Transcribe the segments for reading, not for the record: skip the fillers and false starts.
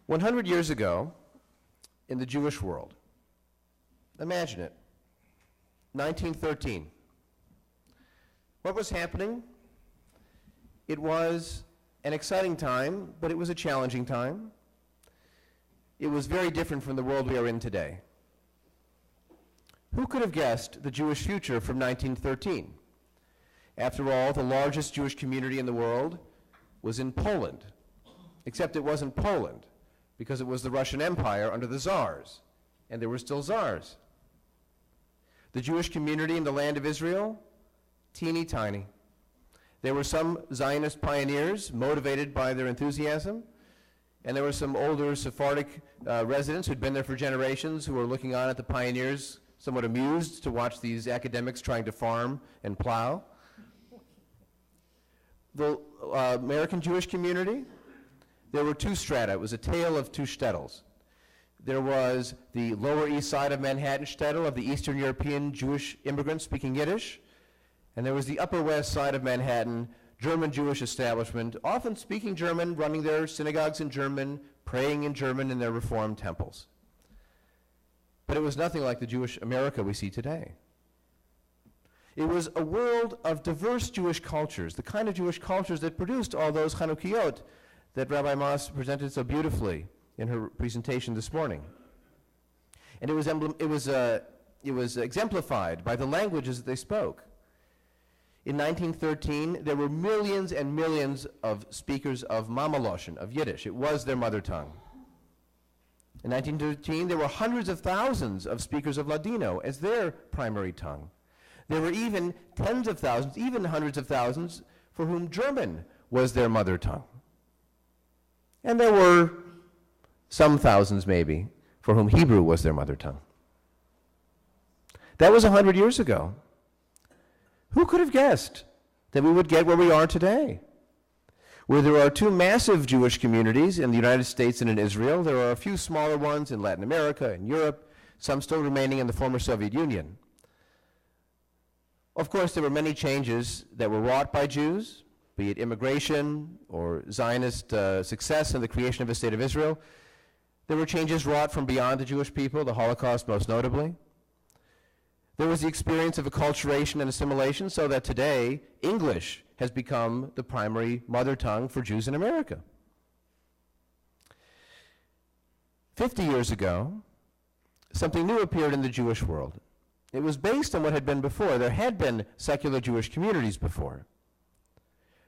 100 years ago, in the Jewish world, imagine it, 1913. What was happening? It was an exciting time, but it was a challenging time. It was very different from the world we are in today. Who could have guessed the Jewish future from 1913? After all, the largest Jewish community in the world was in Poland, except it wasn't Poland, because it was the Russian Empire under the Tsars, and there were still Tsars. The Jewish community in the land of Israel, teeny tiny. There were some Zionist pioneers motivated by their enthusiasm, and there were some older Sephardic residents who'd been there for generations who were looking on at the pioneers, somewhat amused to watch these academics trying to farm and plow. The American Jewish community, there were two strata. It was a tale of two shtetls. There was the Lower East Side of Manhattan shtetl of the Eastern European Jewish immigrants speaking Yiddish, and there was the Upper West Side of Manhattan German Jewish establishment, often speaking German, running their synagogues in German, praying in German in their Reformed temples. But it was nothing like the Jewish America we see today. It was a world of diverse Jewish cultures, the kind of Jewish cultures that produced all those Chanukiot that Rabbi Moss presented so beautifully in her presentation this morning. And it was exemplified by the languages that they spoke. In 1913, there were millions and millions of speakers of Mamaloshen, of Yiddish. It was their mother tongue. In 1913, there were hundreds of thousands of speakers of Ladino as their primary tongue. There were even tens of thousands, even hundreds of thousands, for whom German was their mother tongue. And there were some thousands, maybe, for whom Hebrew was their mother tongue. That was 100 years ago. Who could have guessed that we would get where we are today? Where there are two massive Jewish communities in the United States and in Israel, there are a few smaller ones in Latin America and Europe, some still remaining in the former Soviet Union. Of course, there were many changes that were wrought by Jews, be it immigration or Zionist success in the creation of a state of Israel. There were changes wrought from beyond the Jewish people, the Holocaust most notably. There was the experience of acculturation and assimilation, so that today, English has become the primary mother tongue for Jews in America. 50 years ago, something new appeared in the Jewish world. It was based on what had been before. There had been secular Jewish communities before.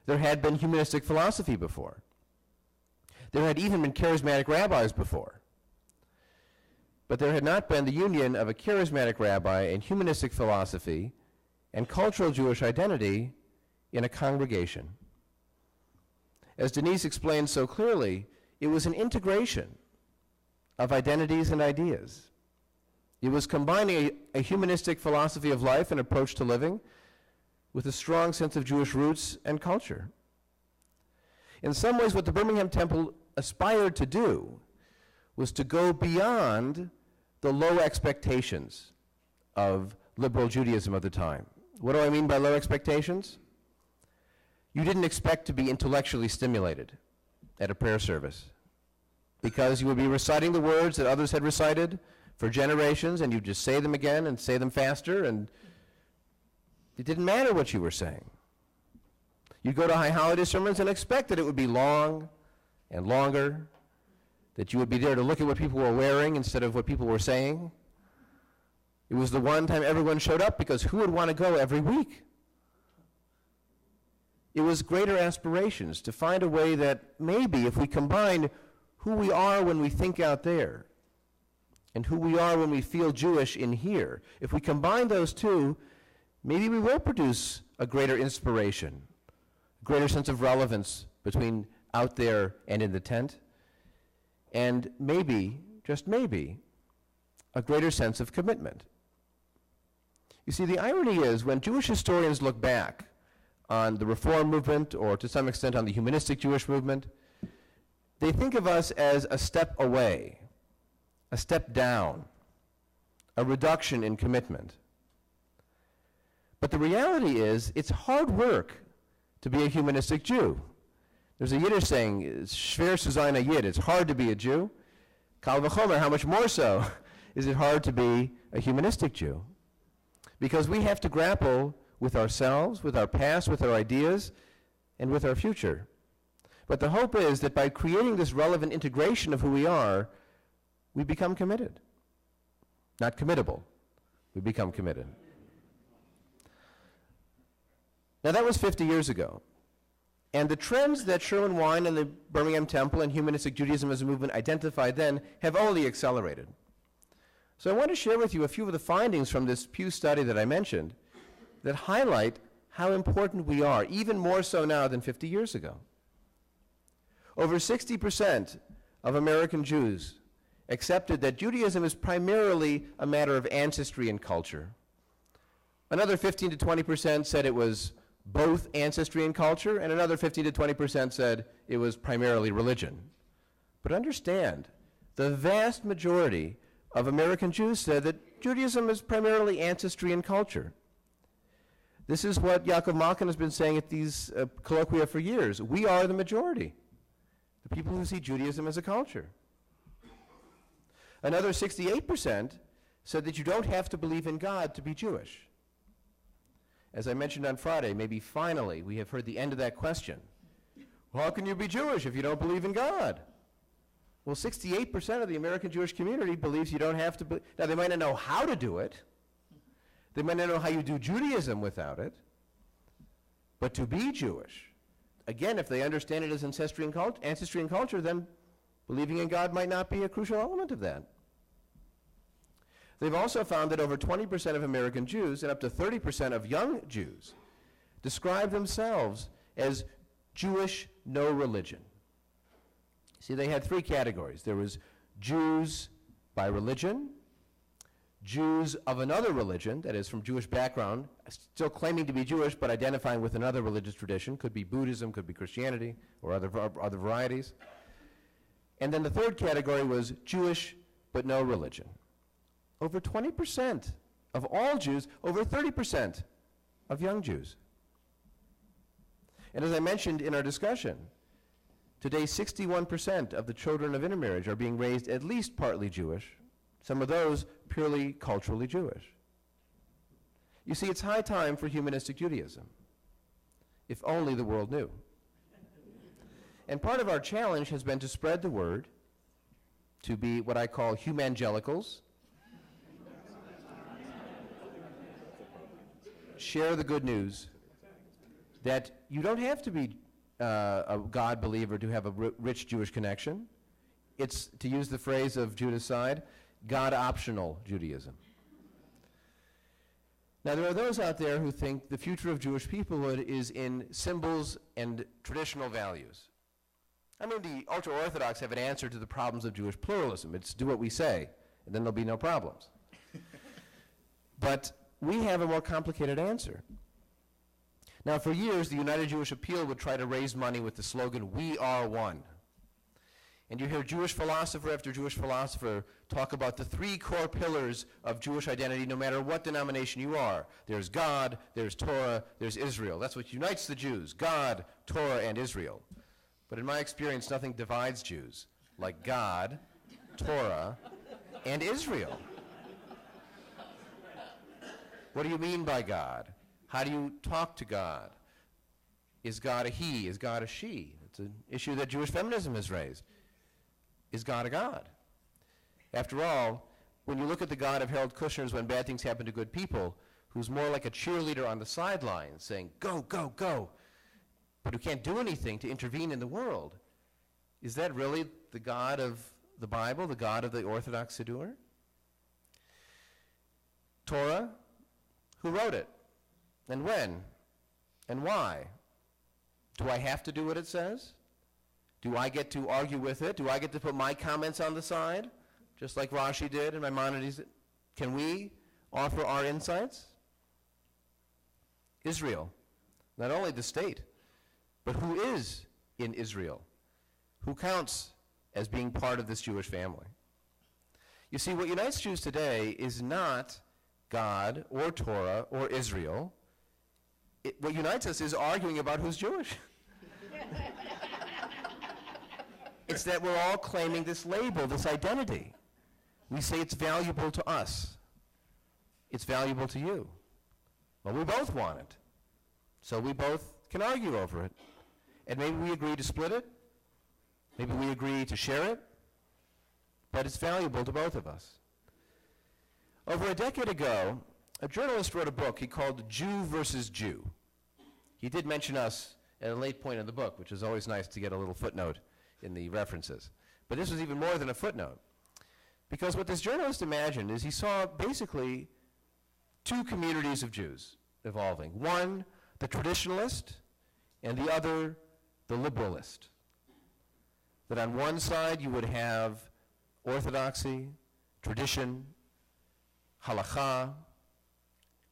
There had been humanistic philosophy before. There had even been charismatic rabbis before. But there had not been the union of a charismatic rabbi and humanistic philosophy and cultural Jewish identity in a congregation. As Denise explained so clearly, it was an integration of identities and ideas. It was combining a humanistic philosophy of life and approach to living with a strong sense of Jewish roots and culture. In some ways, what the Birmingham Temple aspired to do was to go beyond the low expectations of liberal Judaism of the time. What do I mean by low expectations? You didn't expect to be intellectually stimulated at a prayer service because you would be reciting the words that others had recited for generations, and you'd just say them again and say them faster, and it didn't matter what you were saying. You'd go to high holiday sermons and expect that it would be long and longer, that you would be there to look at what people were wearing instead of what people were saying. It was the one time everyone showed up, because who would want to go every week? It was greater aspirations to find a way that maybe if we combine who we are when we think out there and who we are when we feel Jewish in here, if we combine those two, maybe we will produce a greater inspiration, a greater sense of relevance between out there and in the tent, and maybe, just maybe, a greater sense of commitment. You see, the irony is, when Jewish historians look back on the Reform movement, or to some extent on the humanistic Jewish movement, they think of us as a step away, a step down, a reduction in commitment. But the reality is, it's hard work to be a humanistic Jew. There's a Yiddish saying, schwer zu sein a Yid, it's hard to be a Jew. Kal v'chomer, how much more so is it hard to be a humanistic Jew? Because we have to grapple with ourselves, with our past, with our ideas, and with our future. But the hope is that by creating this relevant integration of who we are, we become committed. Not committable. We become committed. Now that was 50 years ago. And the trends that Sherwin Wine and the Birmingham Temple and Humanistic Judaism as a movement identified then have only accelerated. So I want to share with you a few of the findings from this Pew study that I mentioned that highlight how important we are, even more so now than 50 years ago. Over 60% of American Jews accepted that Judaism is primarily a matter of ancestry and culture. Another 15 to 20% said it was both ancestry and culture, and another 15 to 20% said it was primarily religion. But understand, the vast majority of American Jews said that Judaism is primarily ancestry and culture. This is what Yaakov Malkin has been saying at these colloquia for years. We are the majority, the people who see Judaism as a culture. Another 68% said that you don't have to believe in God to be Jewish. As I mentioned on Friday, maybe finally we have heard the end of that question. Well, how can you be Jewish if you don't believe in God? Well, 68% of the American Jewish community believes you don't have to now, they might not know how to do it. They might not know how you do Judaism without it. But to be Jewish, again, if they understand it as ancestry and culture, then believing in God might not be a crucial element of that. They've also found that over 20% of American Jews and up to 30% of young Jews describe themselves as Jewish no religion. See, they had three categories. There was Jews by religion, Jews of another religion, that is from Jewish background, still claiming to be Jewish but identifying with another religious tradition, could be Buddhism, could be Christianity, or other varieties. And then the third category was Jewish but no religion. Over 20% of all Jews, over 30% of young Jews. And as I mentioned in our discussion, today 61% of the children of intermarriage are being raised at least partly Jewish, some of those purely culturally Jewish. You see, it's high time for humanistic Judaism, if only the world knew. And part of our challenge has been to spread the word, to be what I call humangelicals, share the good news that you don't have to be a God believer to have a rich Jewish connection. It's, to use the phrase of Judah's side, God-optional Judaism. Now, there are those out there who think the future of Jewish peoplehood is in symbols and traditional values. I mean, the ultra-Orthodox have an answer to the problems of Jewish pluralism. It's do what we say, and then there'll be no problems. But we have a more complicated answer. Now, for years, the United Jewish Appeal would try to raise money with the slogan, "We are one." And you hear Jewish philosopher after Jewish philosopher talk about the three core pillars of Jewish identity, no matter what denomination you are. There's God, there's Torah, there's Israel. That's what unites the Jews, God, Torah, and Israel. But in my experience, nothing divides Jews like God, Torah, and Israel. What do you mean by God? How do you talk to God? Is God a he? Is God a she? It's an issue that Jewish feminism has raised. Is God a God? After all, when you look at the God of Harold Kushner's When Bad Things Happen to Good People, who's more like a cheerleader on the sidelines saying, go, go, go, but who can't do anything to intervene in the world, is that really the God of the Bible, the God of the Orthodox Siddur? Torah? Who wrote it? And when? And why? Do I have to do what it says? Do I get to argue with it? Do I get to put my comments on the side, just like Rashi did and Maimonides? Can we offer our insights? Israel, not only the state, but who is in Israel? Who counts as being part of this Jewish family? You see, what unites Jews today is not God or Torah or Israel. What unites us is arguing about who's Jewish. It's that we're all claiming this label, this identity. We say it's valuable to us. It's valuable to you. Well, we both want it. So we both can argue over it. And maybe we agree to split it. Maybe we agree to share it. But it's valuable to both of us. Over a decade ago, a journalist wrote a book he called Jew versus Jew. He did mention us at a late point in the book, which is always nice to get a little footnote in the references. But this was even more than a footnote. Because what this journalist imagined is he saw basically two communities of Jews evolving. One, the traditionalist, and the other, the liberalist. That on one side you would have orthodoxy, tradition, halakha,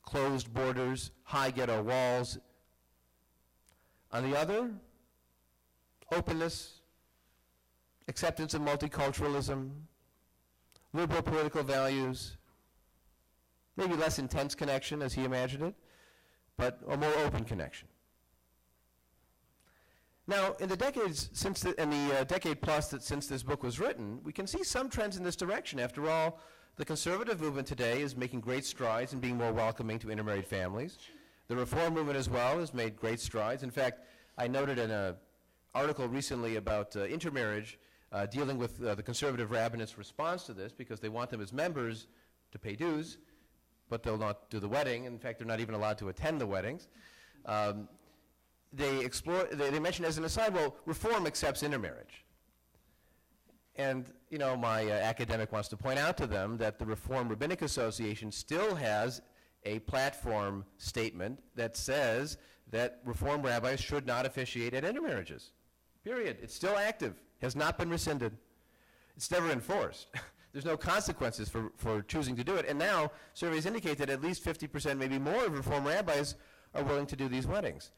closed borders, high ghetto walls. On the other, openness, acceptance of multiculturalism, liberal political values, maybe less intense connection as he imagined it, but a more open connection. Now, in the decades since decade plus that since this book was written, we can see some trends in this direction. After all, the conservative movement today is making great strides in being more welcoming to intermarried families. The reform movement as well has made great strides. In fact, I noted in an article recently about intermarriage, dealing with the conservative rabbinate's response to this, because they want them as members to pay dues, but they'll not do the wedding. In fact, they're not even allowed to attend the weddings. They mention as an aside, well, reform accepts intermarriage. And, you know, my academic wants to point out to them that the Reform Rabbinic Association still has a platform statement that says that Reform rabbis should not officiate at intermarriages. Period. It's still active. Has not been rescinded. It's never enforced. There's no consequences for choosing to do it. And now surveys indicate that at least 50%, maybe more, of Reform rabbis are willing to do these weddings.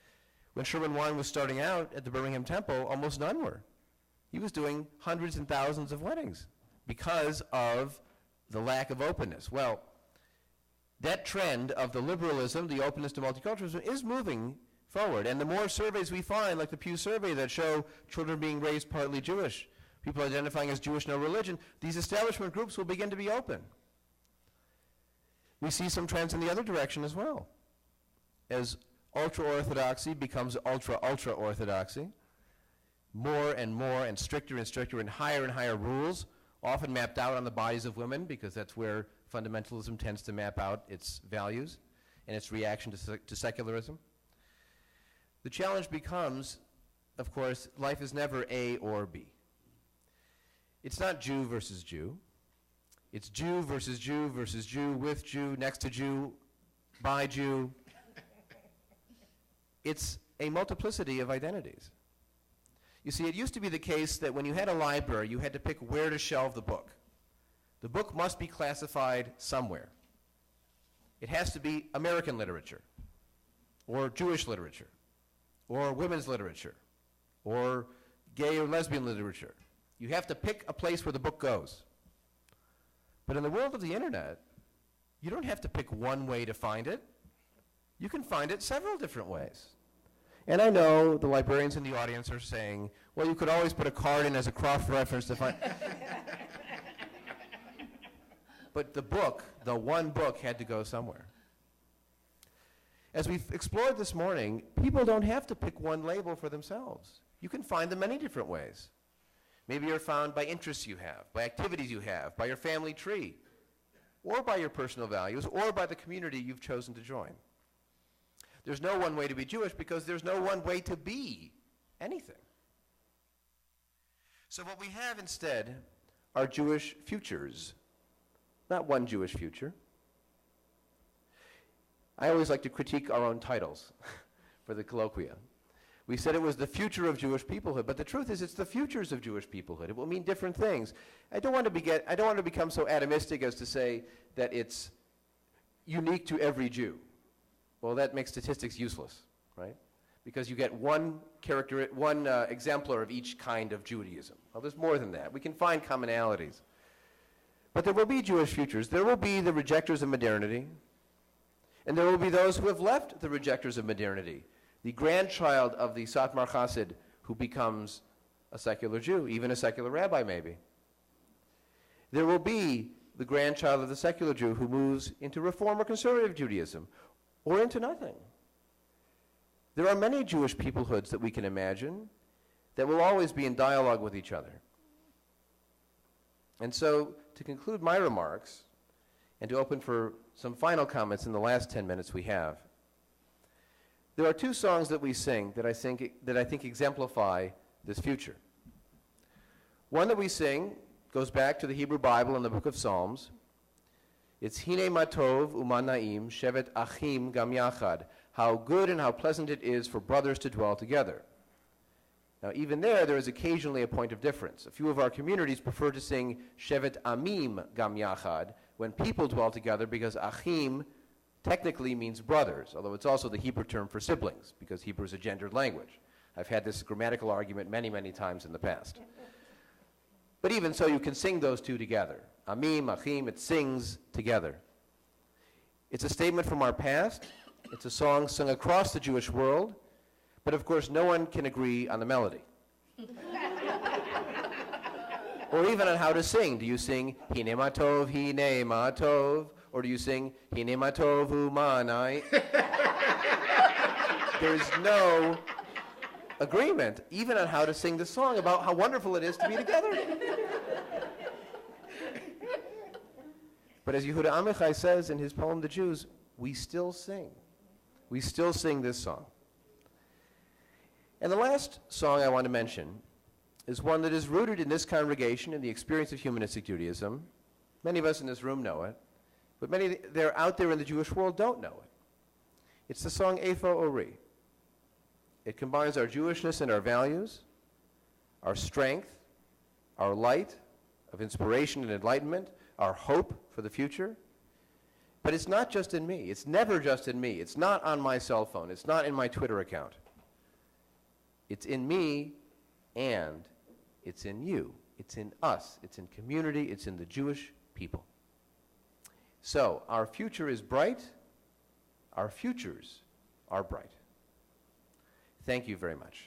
When Sherman Wine was starting out at the Birmingham Temple, almost none were. He was doing hundreds and thousands of weddings because of the lack of openness. Well, that trend of the liberalism, the openness to multiculturalism, is moving forward. And the more surveys we find, like the Pew survey, that show children being raised partly Jewish, people identifying as Jewish, no religion, these establishment groups will begin to be open. We see some trends in the other direction as well. As ultra-orthodoxy becomes ultra-ultra-orthodoxy, more and stricter and higher rules, often mapped out on the bodies of women, because that's where fundamentalism tends to map out its values and its reaction to secularism. The challenge becomes, of course, life is never A or B. It's not Jew versus Jew. It's Jew versus Jew versus Jew, with Jew, next to Jew, by Jew. It's a multiplicity of identities. You see, it used to be the case that when you had a library, you had to pick where to shelve the book. The book must be classified somewhere. It has to be American literature, or Jewish literature, or women's literature, or gay or lesbian literature. You have to pick a place where the book goes. But in the world of the internet, you don't have to pick one way to find it. You can find it several different ways. And I know the librarians in the audience are saying, well, you could always put a card in as a cross-reference to find. But the book, the one book, had to go somewhere. As we've explored this morning, people don't have to pick one label for themselves. You can find them many different ways. Maybe you're found by interests you have, by activities you have, by your family tree, or by your personal values, or by the community you've chosen to join. There's no one way to be Jewish because there's no one way to be anything. So what we have instead are Jewish futures, not one Jewish future. I always like to critique our own titles for the Colloquium. We said it was the future of Jewish peoplehood, but the truth is it's the futures of Jewish peoplehood. It will mean different things. I don't want to become so atomistic as to say that it's unique to every Jew. Well, that makes statistics useless, right? Because you get one exemplar of each kind of Judaism. Well, there's more than that. We can find commonalities. But there will be Jewish futures. There will be the rejectors of modernity, and there will be those who have left the rejectors of modernity. The grandchild of the Satmar Chassid who becomes a secular Jew, even a secular rabbi maybe. There will be the grandchild of the secular Jew who moves into Reform or Conservative Judaism, or into nothing. There are many Jewish peoplehoods that we can imagine that will always be in dialogue with each other. And so, to conclude my remarks, and to open for some final comments in the last 10 minutes we have, there are two songs that we sing that I think exemplify this future. One that we sing goes back to the Hebrew Bible in the book of Psalms. It's Hine Matov Uman Naim Shevet Achim Gam Yachad. How good and how pleasant it is for brothers to dwell together. Now, even there is occasionally a point of difference. A few of our communities prefer to sing Shevet Amim Gam Yachad when people dwell together, because Achim technically means brothers, although it's also the Hebrew term for siblings, because Hebrew is a gendered language. I've had this grammatical argument many, many times in the past. But even so, you can sing those two together. Amim, Achim, it sings together. It's a statement from our past. It's a song sung across the Jewish world, but of course no one can agree on the melody. Or even on how to sing. Do you sing Hine Matov, Hine Matov? Or do you sing Hine Matov Umanai? There's no agreement, even on how to sing the song about how wonderful it is to be together. But as Yehuda Amichai says in his poem, The Jews, we still sing. We still sing this song. And the last song I want to mention is one that is rooted in this congregation, in the experience of humanistic Judaism. Many of us in this room know it, but many that are out there in the Jewish world don't know it. It's the song Eifo Ori. It combines our Jewishness and our values, our strength, our light of inspiration and enlightenment, our hope for the future. But it's not just in me. It's never just in me. It's not on my cell phone. It's not in my Twitter account. It's in me, and it's in you. It's in us. It's in community. It's in the Jewish people. So, our future is bright. Our futures are bright. Thank you very much.